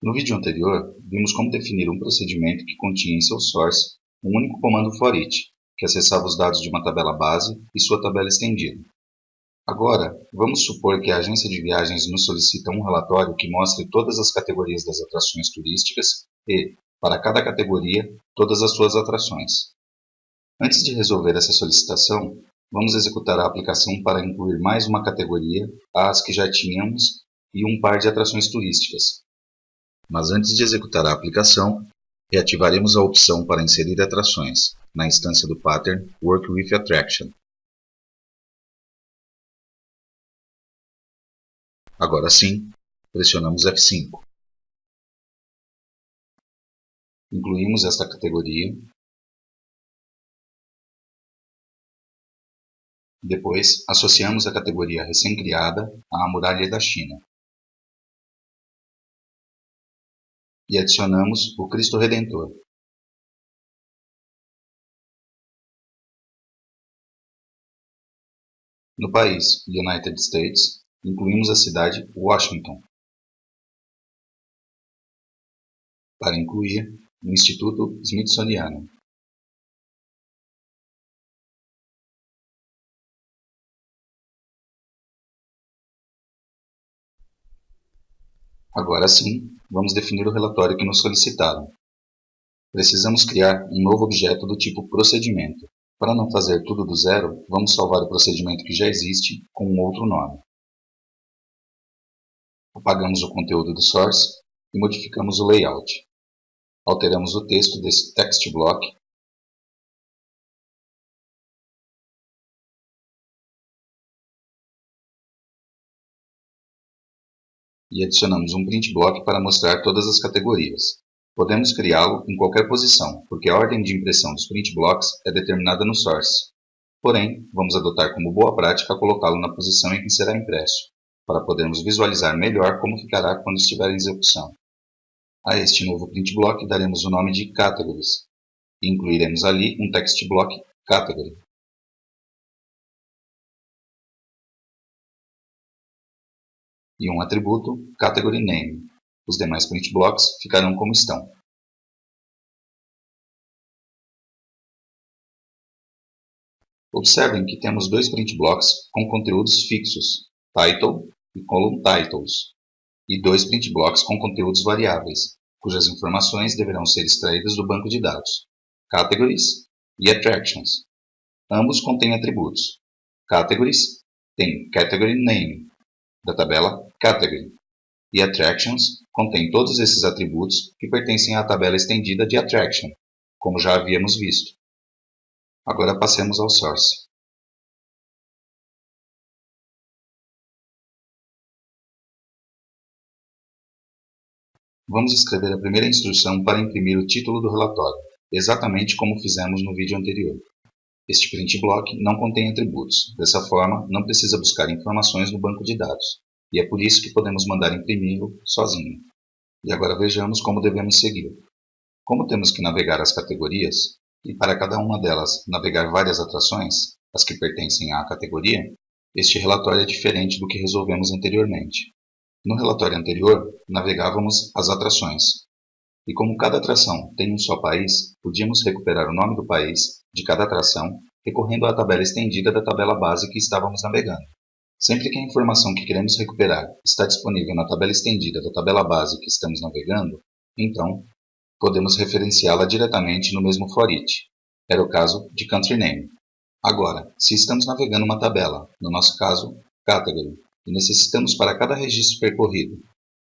No vídeo anterior, vimos como definir um procedimento que continha em seu source um único comando for each, que acessava os dados de uma tabela base e sua tabela estendida. Agora, vamos supor que a agência de viagens nos solicita um relatório que mostre todas as categorias das atrações turísticas e, para cada categoria, todas as suas atrações. Antes de resolver essa solicitação, vamos executar a aplicação para incluir mais uma categoria às que já tínhamos e um par de atrações turísticas. Mas antes de executar a aplicação, reativaremos a opção para inserir atrações, na instância do pattern Work with Attraction. Agora sim, pressionamos F5. Incluímos esta categoria. Depois, associamos a categoria recém-criada à Muralha da China. E adicionamos o Cristo Redentor. No país United States, incluímos a cidade Washington. Para incluir o Instituto Smithsoniano. Agora sim, vamos definir o relatório que nos solicitaram. Precisamos criar um novo objeto do tipo procedimento. Para não fazer tudo do zero, vamos salvar o procedimento que já existe com um outro nome. Apagamos o conteúdo do source e modificamos o layout. Alteramos o texto desse text block e adicionamos um print block para mostrar todas as categorias. Podemos criá-lo em qualquer posição, porque a ordem de impressão dos print blocks é determinada no source. Porém, vamos adotar como boa prática colocá-lo na posição em que será impresso, para podermos visualizar melhor como ficará quando estiver em execução. A este novo print block daremos o nome de Categories e incluiremos ali um text block Category. E um atributo Category Name. Os demais print blocks ficarão como estão. Observem que temos dois print blocks com conteúdos fixos, Title e Column Titles, e dois print blocks com conteúdos variáveis, cujas informações deverão ser extraídas do banco de dados, Categories e Attractions. Ambos contêm atributos. Categories tem Category Name, da tabela Category, e Attractions contém todos esses atributos que pertencem à tabela estendida de Attraction, como já havíamos visto. Agora passemos ao source. Vamos escrever a primeira instrução para imprimir o título do relatório, exatamente como fizemos no vídeo anterior. Este print block não contém atributos, dessa forma não precisa buscar informações no banco de dados, e é por isso que podemos mandar imprimi-lo sozinho. E agora vejamos como devemos seguir. Como temos que navegar as categorias, e para cada uma delas navegar várias atrações, as que pertencem à categoria, este relatório é diferente do que resolvemos anteriormente. No relatório anterior, navegávamos as atrações, e como cada atração tem um só país, podíamos recuperar o nome do país de cada atração recorrendo à tabela estendida da tabela base que estávamos navegando. Sempre que a informação que queremos recuperar está disponível na tabela estendida da tabela base que estamos navegando, então podemos referenciá-la diretamente no mesmo for each. Era o caso de Country Name. Agora, se estamos navegando uma tabela, no nosso caso, Category, e necessitamos para cada registro percorrido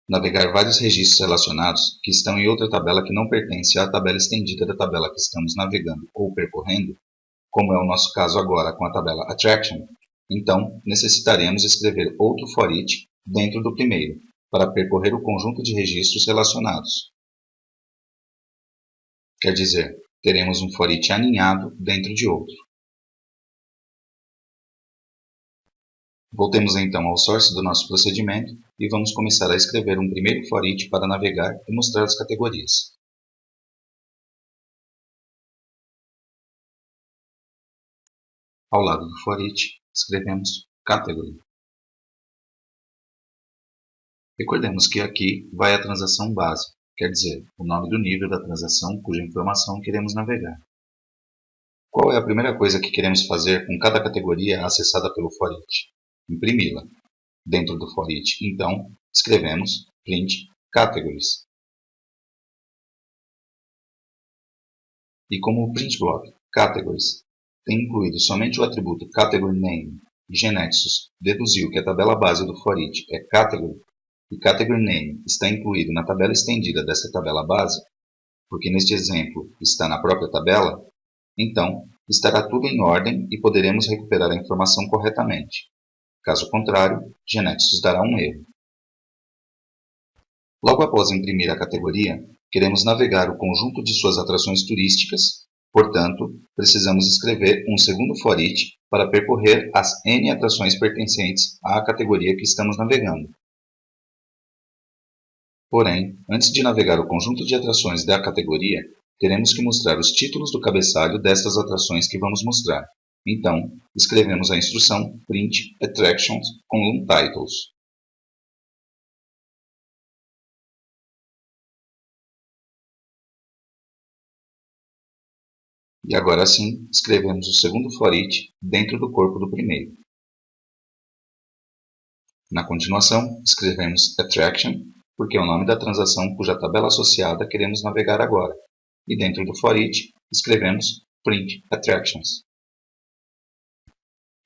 navegar vários registros relacionados que estão em outra tabela que não pertence à tabela estendida da tabela que estamos navegando ou percorrendo, como é o nosso caso agora com a tabela Attraction, então necessitaremos escrever outro for each dentro do primeiro, para percorrer o conjunto de registros relacionados. Quer dizer, teremos um for each aninhado dentro de outro. Voltemos então ao source do nosso procedimento e vamos começar a escrever um primeiro for each para navegar e mostrar as categorias. Ao lado do for each, escrevemos Category. Recordemos que aqui vai a transação base, quer dizer, o nome do nível da transação cuja informação queremos navegar. Qual é a primeira coisa que queremos fazer com cada categoria acessada pelo foreach? Imprimi-la. Dentro do foreach, então, escrevemos print categories. E como o print block categories tem incluído somente o atributo category name e Genexus deduziu que a tabela base do foreach é category e category name está incluído na tabela estendida dessa tabela base, porque neste exemplo está na própria tabela, então estará tudo em ordem e poderemos recuperar a informação corretamente. Caso contrário, Genexus dará um erro. Logo após imprimir a categoria, queremos navegar o conjunto de suas atrações turísticas, portanto, precisamos escrever um segundo foreach para percorrer as N atrações pertencentes à categoria que estamos navegando. Porém, antes de navegar o conjunto de atrações da categoria, teremos que mostrar os títulos do cabeçalho destas atrações que vamos mostrar. Então, escrevemos a instrução print attractions com titles. E agora sim, escrevemos o segundo foreach dentro do corpo do primeiro. Na continuação, escrevemos attraction, porque é o nome da transação cuja tabela associada queremos navegar agora. E dentro do foreach, escrevemos print attractions.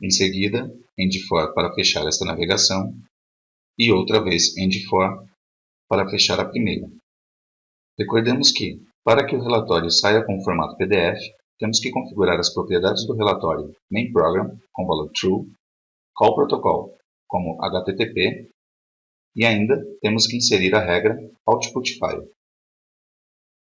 Em seguida, end for para fechar esta navegação e outra vez end for para fechar a primeira. Recordemos que, para que o relatório saia com o formato PDF, temos que configurar as propriedades do relatório MainProgram com valor true, callProtocol como HTTP e ainda temos que inserir a regra OutputFile.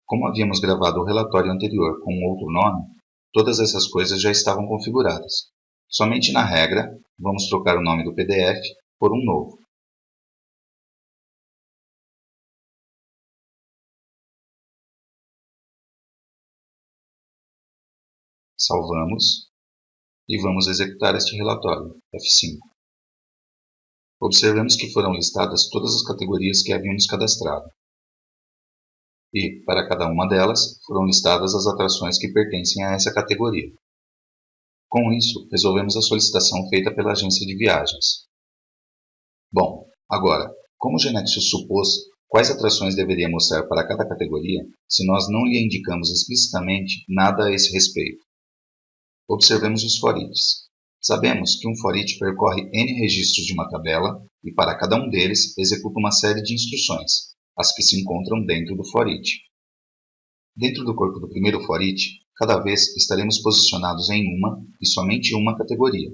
Como havíamos gravado o relatório anterior com um outro nome, todas essas coisas já estavam configuradas. Somente na regra, vamos trocar o nome do PDF por um novo. Salvamos e vamos executar este relatório, F5. Observemos que foram listadas todas as categorias que havíamos cadastrado. E, para cada uma delas, foram listadas as atrações que pertencem a essa categoria. Com isso, resolvemos a solicitação feita pela agência de viagens. Bom, agora, como o Genexus supôs quais atrações deveria mostrar para cada categoria, se nós não lhe indicamos explicitamente nada a esse respeito? Observemos os foreachs. Sabemos que um foreach percorre N registros de uma tabela e para cada um deles executa uma série de instruções, as que se encontram dentro do foreach. Dentro do corpo do primeiro foreach, cada vez estaremos posicionados em uma e somente uma categoria.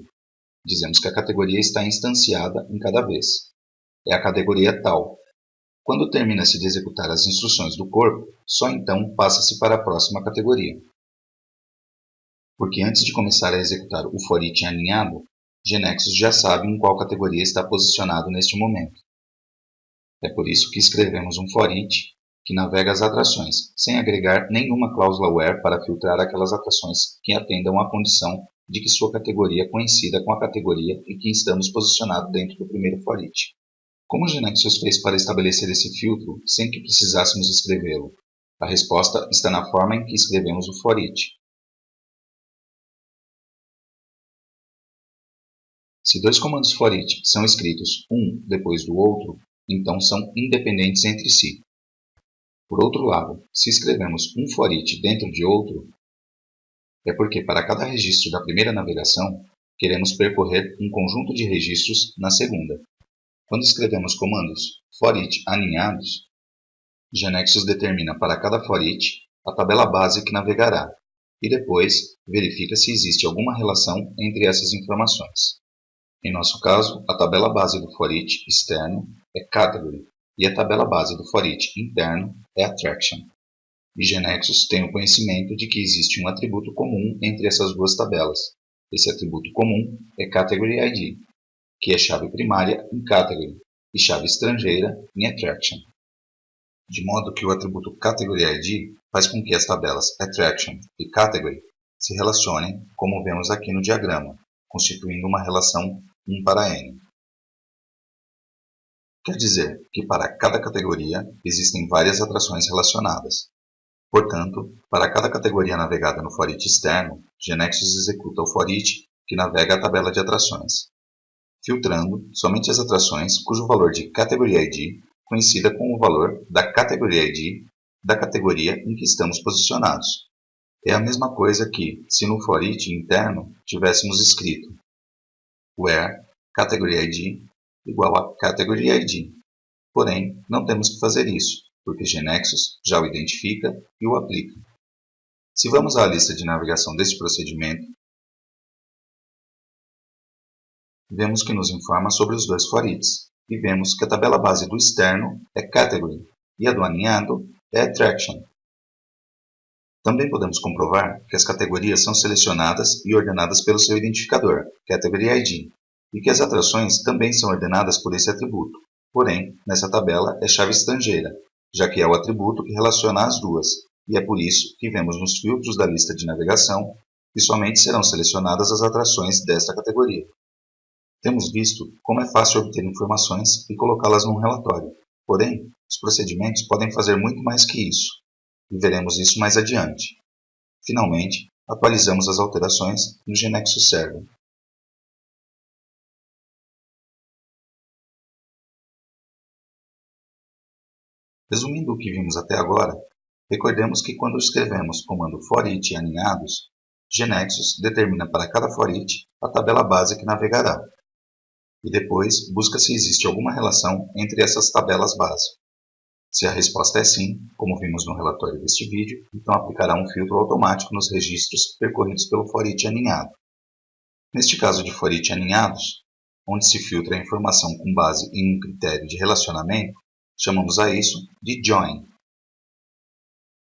Dizemos que a categoria está instanciada em cada vez. É a categoria tal. Quando termina-se de executar as instruções do corpo, só então passa-se para a próxima categoria. Porque antes de começar a executar o foreach alinhado, Genexus já sabe em qual categoria está posicionado neste momento. É por isso que escrevemos um foreach que navega as atrações, sem agregar nenhuma cláusula where para filtrar aquelas atrações que atendam à condição de que sua categoria coincida com a categoria em que estamos posicionados dentro do primeiro foreach. Como Genexus fez para estabelecer esse filtro sem que precisássemos escrevê-lo? A resposta está na forma em que escrevemos o foreach. Se dois comandos foreach são escritos um depois do outro, então são independentes entre si. Por outro lado, se escrevemos um foreach dentro de outro, é porque para cada registro da primeira navegação, queremos percorrer um conjunto de registros na segunda. Quando escrevemos comandos foreach alinhados, Genexus determina para cada foreach a tabela base que navegará, e depois verifica se existe alguma relação entre essas informações. Em nosso caso, a tabela base do foreach externo é category e a tabela base do foreach interno é attraction. E Genexus tem o conhecimento de que existe um atributo comum entre essas duas tabelas. Esse atributo comum é category ID, que é chave primária em category e chave estrangeira em attraction. De modo que o atributo category ID faz com que as tabelas attraction e category se relacionem, como vemos aqui no diagrama, constituindo uma relação 1 para n. Quer dizer que para cada categoria existem várias atrações relacionadas. Portanto, para cada categoria navegada no for each externo, GeneXus executa o for each que navega a tabela de atrações, filtrando somente as atrações cujo valor de Category ID coincida com o valor da Category ID da categoria em que estamos posicionados. É a mesma coisa que, se no for each interno tivéssemos escrito where Category ID igual a Category ID. Porém, não temos que fazer isso, porque GeneXus já o identifica e o aplica. Se vamos à lista de navegação deste procedimento, vemos que nos informa sobre os dois for eachs, e vemos que a tabela base do externo é Category e a do aninhado é Attraction. Também podemos comprovar que as categorias são selecionadas e ordenadas pelo seu identificador, Category ID, e que as atrações também são ordenadas por esse atributo. Porém, nessa tabela é chave estrangeira, já que é o atributo que relaciona as duas, e é por isso que vemos nos filtros da lista de navegação que somente serão selecionadas as atrações desta categoria. Temos visto como é fácil obter informações e colocá-las num relatório. Porém, os procedimentos podem fazer muito mais que isso, e veremos isso mais adiante. Finalmente, atualizamos as alterações no GeneXus Server. Resumindo o que vimos até agora, recordemos que quando escrevemos o comando for each aninhados, GeneXus determina para cada for each a tabela base que navegará, e depois busca se existe alguma relação entre essas tabelas base. Se a resposta é sim, como vimos no relatório deste vídeo, então aplicará um filtro automático nos registros percorridos pelo for each aninhado. Neste caso de for each aninhados, onde se filtra a informação com base em um critério de relacionamento, chamamos a isso de join.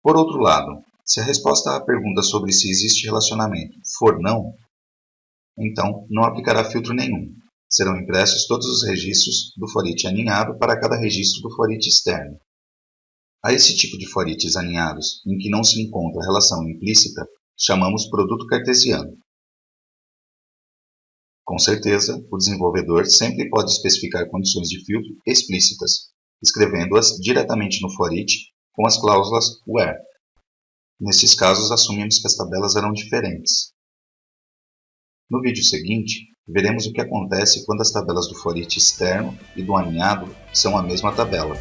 Por outro lado, se a resposta à pergunta sobre se existe relacionamento for não, então não aplicará filtro nenhum. Serão impressos todos os registros do for each aninhado para cada registro do for each externo. A esse tipo de for eachs aninhados, em que não se encontra relação implícita, chamamos produto cartesiano. Com certeza, o desenvolvedor sempre pode especificar condições de filtro explícitas, escrevendo-as diretamente no for each com as cláusulas where. Nesses casos, assumimos que as tabelas eram diferentes. No vídeo seguinte, veremos o que acontece quando as tabelas do for each externo e do aninhado são a mesma tabela.